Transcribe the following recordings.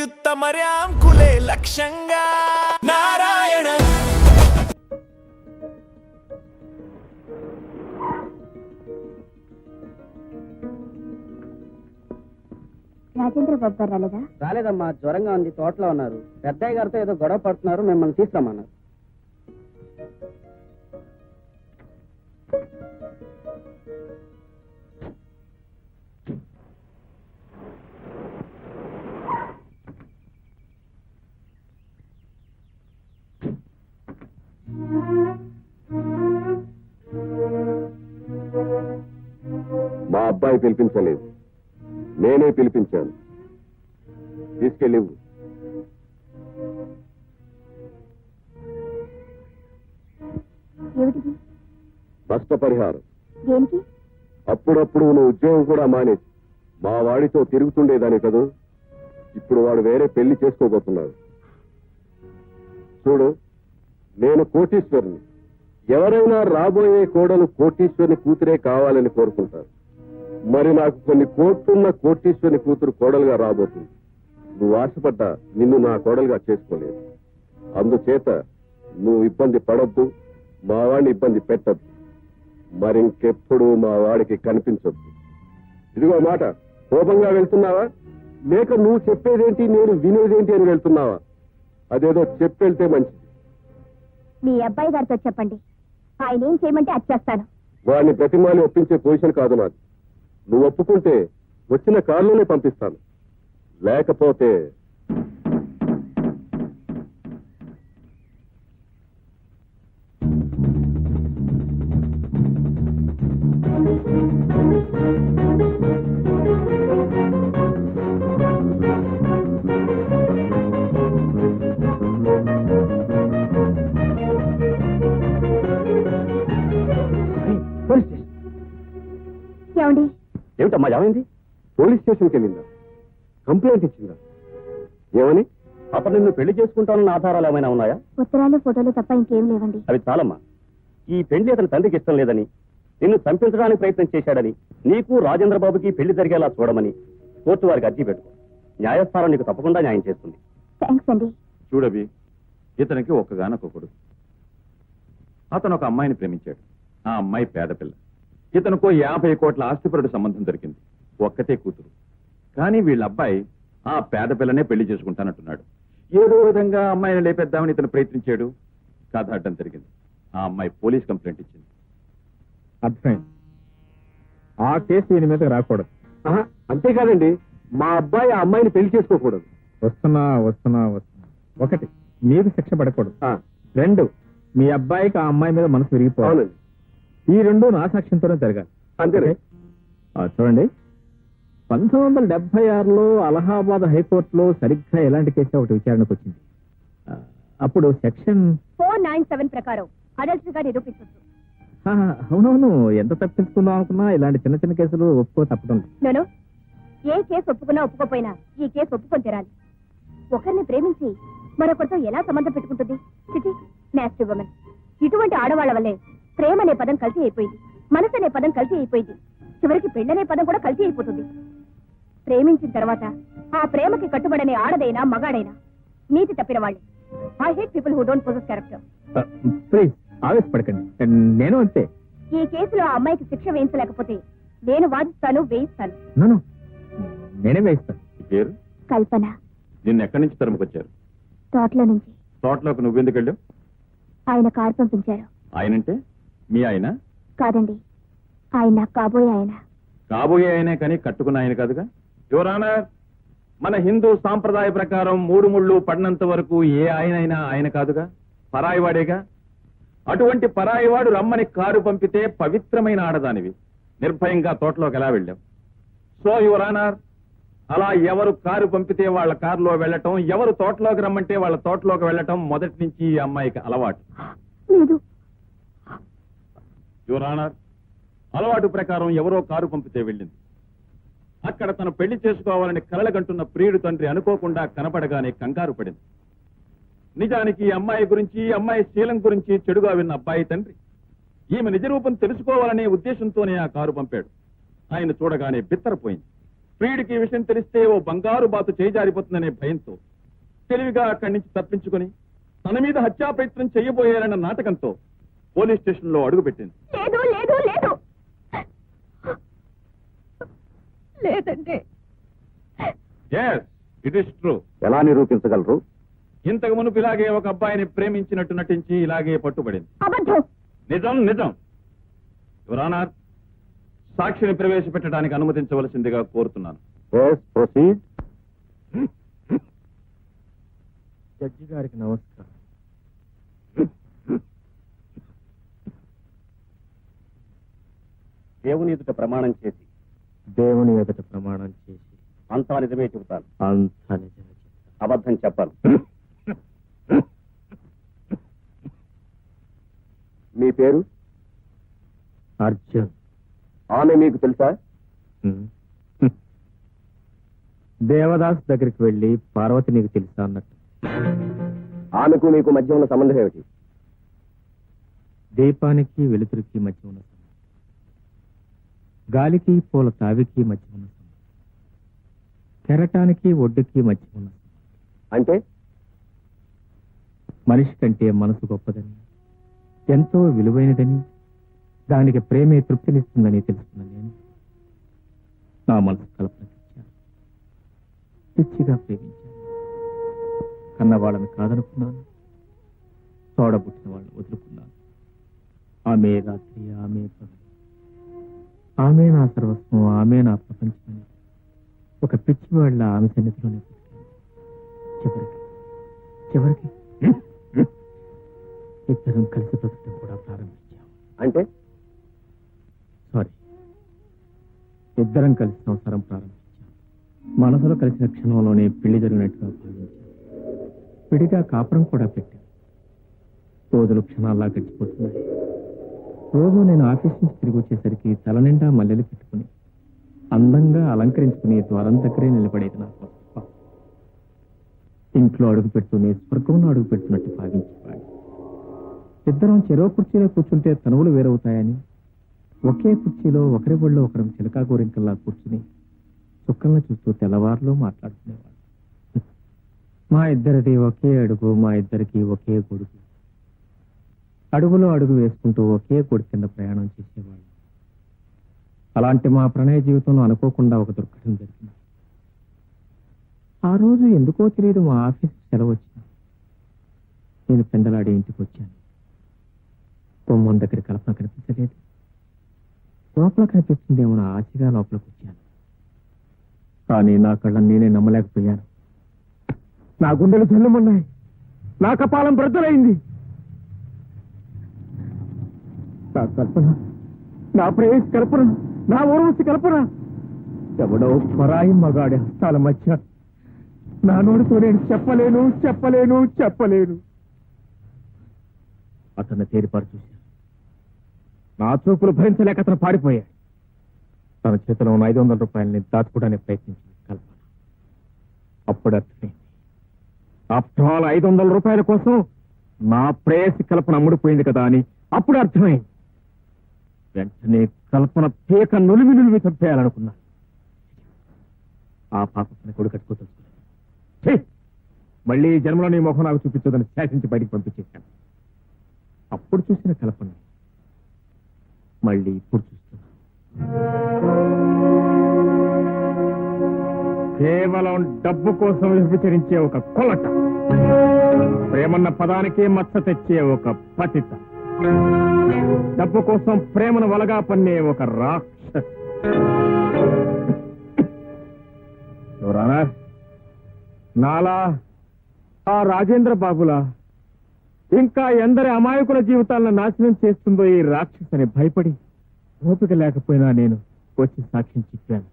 అత్యుత్తమర్యాం కులే లక్ష్యంగా నారాయణ రాజేంద్ర బాబు గారు రాలేదా? రాలేదమ్మా, జ్వరంగా ఉంది, తోటలో ఉన్నారు. పెద్దయ్య గారితో ఏదో గొడవ పడుతున్నారు, మిమ్మల్ని తీసుకురమ్మన్నారు. మా అబ్బాయి పిలిపించలేదు, నేనే పిలిపించాను. తీసుకెళ్ళి ఏమిటిది? నష్టపరిహారం. దేనికి? అప్పుడప్పుడు నువ్వు ఉద్యోగం కూడా మానేసి మా వాడితో తిరుగుతుండేదాని కదూ. ఇప్పుడు వాడు వేరే పెళ్లి చేసుకోబోతున్నాడు. చూడు, నేను కోటీశ్వరుని. ఎవరైనా రాబోయే కోడలు కోటీశ్వరుని కూతురే కావాలని కోరుకుంటారు. మరి నాకు కొన్ని కోట్లున్న కోటీశ్వరుని కూతురు కోడలుగా రాబోతుంది. నువ్వు ఆశపడ్డా నిన్ను నా కోడలుగా చేసుకోలేదు. అందుచేత నువ్వు ఇబ్బంది పడొద్దు, మా వాడిని ఇబ్బంది పెట్టద్దు. మరింకెప్పుడు మా వాడికి కనిపించొద్దు. ఇదిగో మాట, కోపంగా వెళ్తున్నావా లేక నువ్వు చెప్పేదేంటి నేను వినేదేంటి అని వెళ్తున్నావా? అదేదో చెప్పెళ్తే మంచిది. మీ అబ్బాయి గారితో చెప్పండి, ఆయన ఏం చేయమంటే అది చేస్తాను. వాడిని ప్రతిమాని ఒప్పించే పొజిషన్ కాదు నాది. నువ్వు ఒప్పుకుంటే వచ్చిన కారులోనే పంపిస్తాను, లేకపోతే ఏమండి? ఏమిటమ్మా ఏమైంది? పోలీస్ స్టేషన్కి వెళ్ళిందా? కంప్లైంట్ ఇచ్చిందా? ఏమని? అతను నిన్ను పెళ్లి చేసుకుంటానన్న ఆధారాలు ఏమైనా ఉన్నాయా? ఉత్తరాలు ఫోటోలు తప్ప ఇంకేం లేవండి. అవి చాలమ్మా. ఈ పెళ్లి అతని తండ్రికి ఇష్టం లేదని, నిన్ను చంపించడానికి ప్రయత్నం చేశాడని, నీకు రాజేంద్ర బాబుకి పెళ్లి జరిగేలా చూడమని కోర్టు వారికి అర్జీ పెట్టుకో. న్యాయస్థానం నీకు తప్పకుండా న్యాయం చేస్తుంది. థ్యాంక్స్ అండి. చూడవి, ఇతనికి ఒక్కగానొక్కడు. అతను ఒక అమ్మాయిని ప్రేమించాడు. ఆ అమ్మాయి పేదపిల్ల. ఇతనుకో 50 కోట్ల ఆస్తిపరుడు సంబంధం దొరికింది. ఒక్కతే కూతురు. కానీ వీళ్ళ అబ్బాయి ఆ పేదపిల్లనే పెళ్లి చేసుకుంటానంటున్నాడు. ఏదో విధంగా అమ్మాయిని లేపేద్దామని ఇతను ప్రయత్నించాడు. కథ అడ్డం జరిగింది. ఆ అమ్మాయి పోలీస్ కంప్లైంట్ ఇచ్చింది. అర్థమైంది. ఆ కేసు దీని మీద రాకూడదు. అంతేకాదండి, మా అబ్బాయి ఆ అమ్మాయిని పెళ్లి చేసుకోకూడదు. వస్తున్నా వస్తున్నా వస్తున్నా. ఒకటి, మీకు శిక్ష పడకూడదు. రెండు, మీ అబ్బాయికి ఆ అమ్మాయి మీద మనసు విరిగిపోవాలి. అవునండి. ఈ రెండు నా సాక్ష్యంతోనే జరగాలి. అంతేనే. చూడండి, 1976లో అలహాబాద్ హైకోర్టులో సరిగ్గా ఎలాంటి కేసు ఒకటి విచారణకు వచ్చింది. అప్పుడు సెక్షన్ 497 ప్రకారం అడల్ట్స్ గా నిరూపించవచ్చు. అవునవును, ఎంత తప్పించుకుందాం అనుకున్నా ఇలాంటి చిన్న చిన్న కేసులు ఒప్పుకో తప్పడం లేదు. నేను ఏ కేసు ఒప్పుకున్నా ఒప్పుకోపోయినా ఈ కేసు ఒప్పుకొని తీరాలి. ఒకరిని ప్రేమించి మరొకరితో ఎలా సంబంధం పెట్టుకుంటుంది? Chitti nasty women. ఇటువంటి ఆడవాళ్ల వల్లే ప్రేమ అనే పదం కల్తీ అయిపోయింది, మనసు అనే పదం కల్తీ అయిపోయింది, చివరికి పెళ్ళనే పదం కూడా కల్తీ అయిపోతుంది. ప్రేమించిన తర్వాత ఆ ప్రేమకి కట్టుబడనే ఆడదైనా మగాడైనా నీతి తప్పిన వాళ్ళే. I hate people who don't possess character. Please ఆవేశపడకండి, నేను అంతే. ఈ కేసులో ఆ అమ్మాయికి శిక్ష వేయించలేకపోతే నేను వాదిస్తాను, వేయిస్తాను. నన్ను నేనే వేయిస్తాను. ఈ పేరు కల్పన. నిన్ను ఎక్కడి నుంచి తరుముకొచ్చారు? తోటలో నుంచి. తోటలోకి నువ్వెందుకు వెళ్ళావు? ఆయన కారు పంపించారు. ఆయనంటే మీ ఆయన? కాదండి, ఆయన నాకు కాబోయే ఆయన. కాబోయే ఆయనే కానీ కట్టుకున్న ఆయన కాదుగా. యువరానా, మన హిందూ సాంప్రదాయ ప్రకారం 3 ముళ్ళు పడినంత వరకు ఏ ఆయనైనా ఆయన కాదుగా, పరాయివాడేగా. అటువంటి పరాయివాడు రమ్మని కారు పంపితే పవిత్రమైన ఆడదానివి నిర్భయంగా తోటలోకి ఎలా వెళ్ళావు? సో యువరానర్, అలా ఎవరు కారు పంపితే వాళ్ళ కారులో వెళ్ళటం, ఎవరు తోటలోకి రమ్మంటే వాళ్ళ తోటలోకి వెళ్ళటం మొదటి నుంచి ఈ అమ్మాయికి అలవాటు. లేదు. యువరానర్, అలవాటు ప్రకారం ఎవరో కారు పంపితే వెళ్ళింది. అక్కడ తను పెళ్లి చేసుకోవాలని కలలగంటున్న ప్రియుడు తండ్రి అనుకోకుండా కనపడగానే కంగారు పడింది. నిజానికి ఈ అమ్మాయి గురించి, అమ్మాయి శీలం గురించి చెడుగా విన్న అబ్బాయి తండ్రి ఈమె నిజరూపం తెలుసుకోవాలనే ఉద్దేశంతోనే ఆ కారు పంపాడు. ఆయన చూడగానే బిత్తరపోయింది. ప్రియుడికి ఈ విషయం తెలిస్తే ఓ బంగారు బాతు చేజారిపోతుందనే భయంతో తెలివిగా అక్కడి నుంచి తప్పించుకుని తన మీద హత్యా ప్రయత్నం చేయబోయారన్న నాటకంతో పోలీస్ స్టేషన్ లో అడుగుపెట్టింది. లేదు లేదు లేదు లేదండి. Yes, it is true. ఎలా నిరూపించగలరు? ఇంతకు మునుపు ఇలాగే ఒక అబ్బాయిని ప్రేమించినట్టు నటించి ఇలాగే పట్టుబడింది. అబద్ధం. నిజం నిజం. యువర్ ఆనర్, సాక్షిని ప్రవేశపెట్టడానికి అనుమతించవలసిందిగా కోరుతున్నాను. జడ్జి గారికి నమస్కారం. దేవుని ఎదుట ప్రమాణం చేసి దేవుని ఎదుట ప్రమాణం చేసి అంతా నిజమే చెబుతాను. అంతా నిజమే చెప్తాను. అబద్ధం చెప్పాను. మీ పేరు? అర్జున్. ఆమె మీకు తెలుసా? దేవదాస్ దగ్గరికి వెళ్ళి పార్వతి నీకు తెలుసా అన్నట్టు. ఆమెకు మీకు మధ్య ఉన్న సంబంధం ఏమిటి? దీపానికి వెలుతురికి మధ్య ఉన్న సంబంధం, గాలికి పూల తావికి మధ్య ఉన్న సంబంధం, కెరటానికి ఒడ్డుకి మధ్య ఉన్న సంబంధం. అంటే మనిషి కంటే మనసు గొప్పదని, ఎంతో విలువైనదని, దానికి ప్రేమే తృప్తినిస్తుందని తెలుసుకున్న నేను నా మనసు కల్పనకిచ్చాను. పిచ్చిగా ప్రేమించాను. కన్నవాళ్ళని కాదనుకున్నాను, తోడబుట్టిన వాళ్ళని వదులుకున్నాను. ఆమె రాత్రి, ఆమె పగలు, ఆమె నా సర్వస్వం, ఆమె నా ప్రపంచమని ఒక పిచ్చి వాళ్ళ ఆమె సన్నిధిలోనే పుట్టాను. చివరికి ఇద్దరం కలిసి బ్రతకడం కూడా ప్రారంభించాం. అంటే సారీ, ఇద్దరం కలిసి సంసారం ప్రారంభించాం. మనసులో కలిసిన క్షణంలోనే పెళ్లి జరిగినట్టుగా భావించాం. విడిగా కాపురం కూడా పెట్టాం. రోజులు క్షణాల్లా గడిచిపోతున్నాయి. రోజు నేను ఆఫీస్ నుంచి తిరిగి వచ్చేసరికి తల నిండా మల్లెలు పెట్టుకుని అందంగా అలంకరించుకుని ద్వారం దగ్గరే నిలబడేది నా కోసం. ఇంట్లో అడుగు పెడుతూనే స్వర్గంలో అడుగు పెడుతున్నట్టు భావించేవాడు. ఇద్దరం చెరో కుర్చీలో కూర్చుంటే తనువులు వేరవుతాయని ఒకే కుర్చీలో ఒకరి ఒళ్ళో ఒకరం చిలకా గోరింకల్లా కూర్చుని చుక్కలను చూస్తూ తెల్లవారులో మాట్లాడుకునేవాడు. మా ఇద్దరిది ఒకే అడుగు, మా ఇద్దరికి ఒకే గొడుగు. అడుగులో అడుగు వేసుకుంటూ ఒకే గొడుగు కింద ప్రయాణం చేసేవాళ్ళు. అలాంటి మా ప్రణయ జీవితంలో అనుకోకుండా ఒక దుర్ఘటన జరిగింది. ఆ రోజు ఎందుకో తెలియదు మా ఆఫీస్ సెలవు వచ్చింది. నేను పెందలాడి ఇంటికి వచ్చాను. గుమ్మం దగ్గర కల్పన కనిపించలేదు. లోపల కనిపిస్తుందేమో నా ఆశగా లోపలికి వచ్చాను. కానీ నా కళ్ళని నేనే నమ్మలేకపోయాను. నా గుండెలు జల్లుమన్నాయి. నా కపాలం బ్రద్దలైంది. నా కల్పన, నా ప్రేయస్ కల్పన, నా ఊర్వశి కల్పన ఎవడో పరాయి మగాడి హస్తాల మధ్య నా నోటితో నేను చెప్పలేను చెప్పలేను చెప్పలేను. అతన్ని తేరిపారు చూశాను. నా చూపులు భరించలేక అతను పారిపోయాడు. తన చేతిలో ఉన్న 500 రూపాయలని దాచుకోవడానికి ప్రయత్నించింది కల్పన. అప్పుడు అర్థమైంది, ఆఫ్టర్ ఆల్ 500 రూపాయల కోసం నా ప్రేయసి కల్పన అమ్ముడిపోయింది కదా అని అప్పుడు అర్థమైంది. వెంటనే కల్పన పీక నులిమి నులిమి చంపేయాలనుకున్నా. ఆ పాపని కొడు కట్టుకోదలుచుకున్నాను. మళ్ళీ ఈ జన్మలో నీ ముఖం నాకు చూపించదని శాసించి బయటికి పంపించేశాను. అప్పుడు చూసిన కల్పన మళ్ళీ ఇప్పుడు చూస్తున్నా. కేవలం డబ్బు కోసం విభజించే ఒక కొలట, ప్రేమన్న పదానికే మచ్చ తెచ్చే ఒక పతిత, డబ్బు కోసం ప్రేమను వలగా పన్నే ఒక రాక్షస్. నాలా ఆ రాజేంద్ర బాబులా ఇంకా ఎందరి అమాయకుల జీవితాలను నాశనం చేస్తుందో ఈ రాక్షసని భయపడి ఓపిక లేకపోయినా నేను వచ్చి సాక్ష్యం చెప్పాను.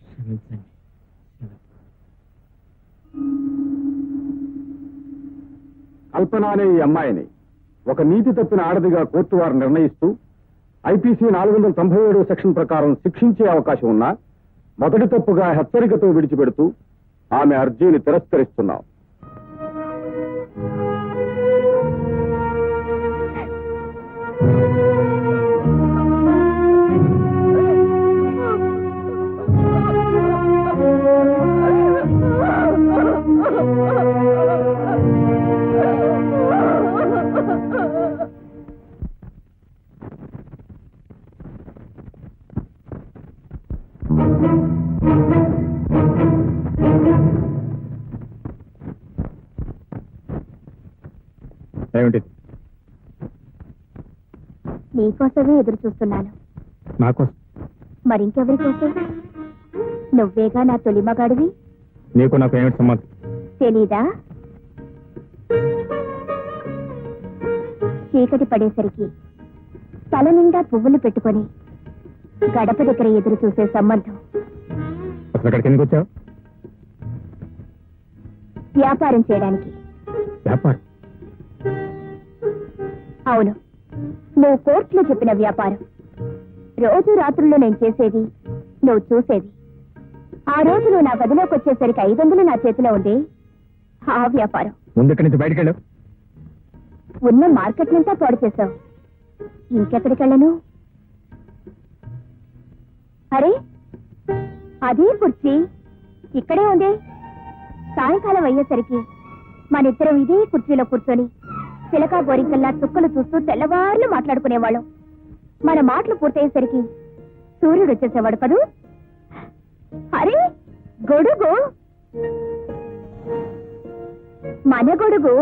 క్షమించండి. కల్పన అనే ఈ అమ్మాయిని ఒక నీతి తప్పిన ఆడదిగా కోర్టు వారు నిర్ణయిస్తూ ఐపీసీ 497 సెక్షన్ ప్రకారం శిక్షించే అవకాశం ఉన్నా మొదటి తప్పుగా హెచ్చరికతో విడిచిపెడుతూ ఆమె అర్జీని తిరస్కరిస్తున్నాం. ఏమిటిది? నీకోసమే ఎదురు చూస్తున్నాను. నాకోసం? మరింకెవరి కోసం? నువ్వేగా నా తొలి మగాడివి. నీకు నాకు ఏమిటి సంబంధం? తెలీదా? చీకటి పడేసరికి తల నిండా పువ్వులు పెట్టుకొని గడప దగ్గర ఎదురు చూసే సంబంధం. అసలు అక్కడికి ఎందుకు వచ్చావు? వ్యాపారం చేయడానికి. వ్యాపారం? అవును, నువ్వు కోర్టులో చెప్పిన వ్యాపారం. రోజు రాత్రుల్లో నేను చేసేది, నువ్వు చూసేది. ఆ రోజు నువ్వు నా గదిలోకి వచ్చేసరికి 500 నా చేతిలో ఉంది. ఆ వ్యాపారం. ముందు ఇక్కడి నుంచి బయటకు వెళ్ళు. ఉన్న మార్కెట్ అంతా పాడు చేశావు. ఇంకెక్కడికి వెళ్ళను? అరే, అదే కుర్చీ ఇక్కడే ఉంది. సాయంకాలం అయ్యేసరికి మనిద్దరం ఇదే కుర్చీలో కూర్చొని చిలకా గోరింకల్లా చుక్కలు చూస్తూ తెల్లవార్లు మాట్లాడుకునేవాళ్ళం. మన మాటలు పూర్తయ్యేసరికి సూర్యుడు వచ్చేసేవాడు కదూ. అరే, గొడుగు, మన గొడుగు.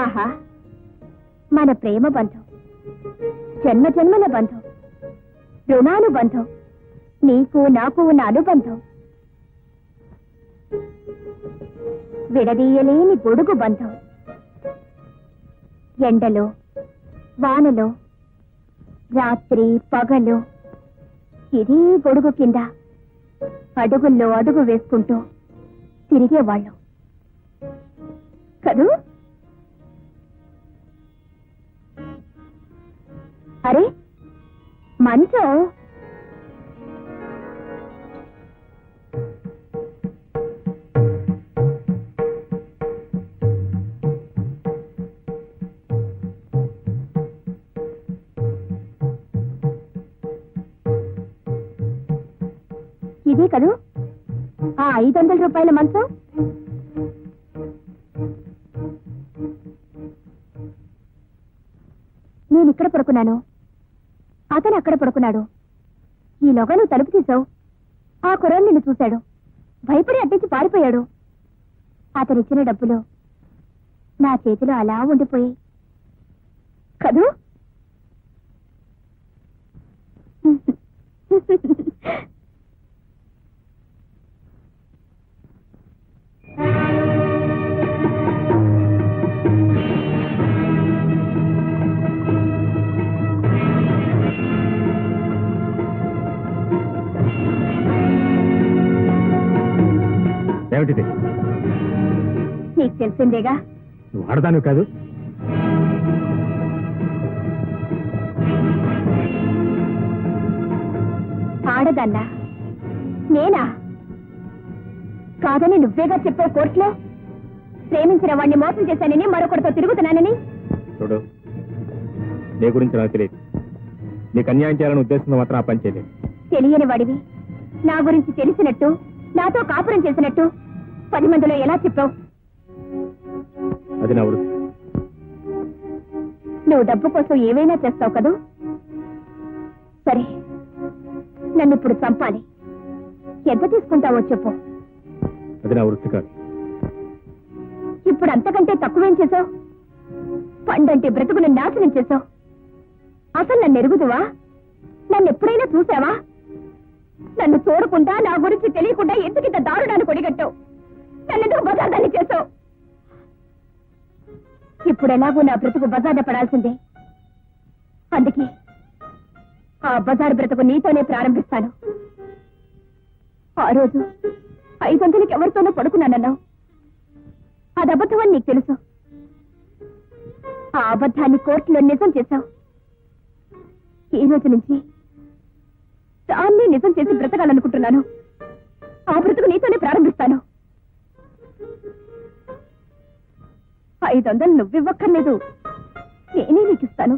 ఆహా, మన ప్రేమ బంధం, జన్మ జన్మల బంధం, రుణానుబంధం, నీకు నాకు ఉన్న అనుబంధం, విడదీయలేని గొడుగు బంధం. ఎండలో వానలో రాత్రి పగలు ఇదే గొడుగు కింద అడుగుల్లో అడుగు వేసుకుంటూ తిరిగేవాళ్ళం కదూ. అరే, మంచం. ఇదే కదూ ఆ 500 రూపాయల మంచం. నేను ఇక్కడ పడుకున్నాను, అతను అక్కడ పడుకున్నాడు. ఈలోగా నువ్వు తలుపు తీసావు. ఆ కుర్రాడు నిన్ను చూశాడు, భయపడి అడ్డించి పారిపోయాడు. అతనిచ్చిన డబ్బులు నా చేతిలో అలా ఉండిపోయి కదూ. ఏమిటిది? నీకు తెలిసిందేగా. నువ్వు ఆడదాను కాదు. ఆడదన్నా? నేనా? కాదని నువ్వేగా చెప్పావు కోర్టులో. ప్రేమించిన వాడిని మోసం చేశానని, మరొకరితో తిరుగుతున్నానని. చూడు, నీ గురించి నాకు తెలియదు. నీకు అన్యాయం చేయాలని ఉద్దేశంతో మాత్రం ఆ పని చేయలేదు. తెలియని వాడివి నా గురించి తెలిసినట్టు, నాతో కాపురం చేసినట్టు 10 మందిలో ఎలా చెప్పావు? అది నా వృత్తి. నువ్వు డబ్బు కోసం ఏవైనా చేస్తావు కదూ. సరే, నన్ను ఇప్పుడు చంపాలి. ఎంత తీసుకుంటావో చెప్పు. అది నా వృత్తి కాదు. ఇప్పుడు అంతకంటే తక్కువేం చేశావు? పండంటే బ్రతుకును నాశనం చేశావు. అసలు నన్ను ఎరుగుదువా? నన్ను ఎప్పుడైనా చూసావా? నన్ను చూడకుండా, నా గురించి తెలియకుండా ఎందుకింత దారుణాన్ని కొడిగట్టావు? నన్ను బజార్దాన్ని చేశావు. ఇప్పుడు ఎలాగో నా బ్రతుకు బజార్న పడాల్సిందే. అందుకే ఆ బజారు బ్రతుకు నీతోనే ప్రారంభిస్తాను. ఆ రోజు 500కి ఎవరితోనో పడుకున్నానన్నావు. అది అబద్ధమని నీకు తెలుసు. ఆ అబద్ధాన్ని కోర్టులో నిజం చేశావు. ఈ రోజు నుంచి దాన్ని నిజం చేసి బ్రతకాలనుకుంటున్నాను. ఆ బ్రతుకు నీతోనే ప్రారంభిస్తాను. 500 నువ్వివ్వక్కర్లేదు, నేనే నీకు ఇస్తాను.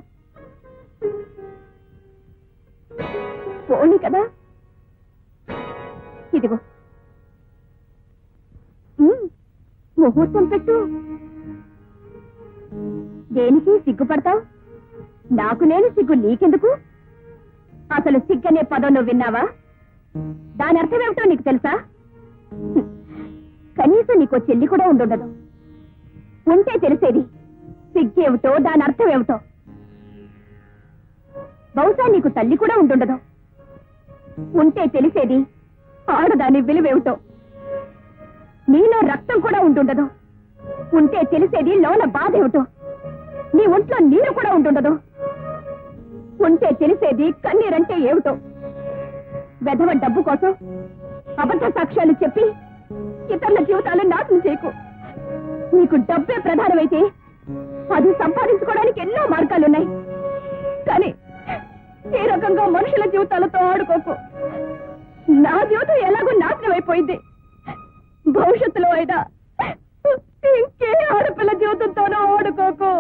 పోనీ కదా. ఇదిగో, ముహూర్తం పెట్టు. దేనికి సిగ్గుపడతావు? నాకు నేను సిగ్గు నీకెందుకు? అసలు సిగ్గనే పదం నువ్వు విన్నావా? దాని అర్థం ఏమిటో నీకు తెలుసా? కనీసం నీకో చెల్లి కూడా ఉండుండదు. ఉంటే తెలిసేది. సిగ్గేమిటో దాని అర్థం ఏమిటో. బహుశా నీకు తల్లి కూడా ఉంటుండదు. ఉంటే తెలిసేది ఆడదాని విలువేమిటో. నీలో రక్తం కూడా ఉంటుండదు. ఉంటే తెలిసేది లోన బాధ ఏమిటో. నీ ఒంట్లో నీరు కూడా ఉంటుండదు. ఉంటే తెలిసేది కన్నీరంటే ఏమిటో. వెధవ డబ్బు కోసం అబద్ధ సాక్ష్యాలు చెప్పి ఇతరుల జీవితాలు నాశనం చేయకు. నీకు డబ్బే ప్రధానమైతే అది సంపాదించుకోవడానికి ఎన్నో మార్గాలున్నాయి. కానీ ఈ రకంగా మనుషుల జీవితాలతో ఆడుకోకు. నా జీవితం ఎలాగో నాశనం అయిపోయింది. భవిష్యత్తులో అయినా ఇంకే ఆడపిల్ల జీవితంతోనూ ఆడుకోకు.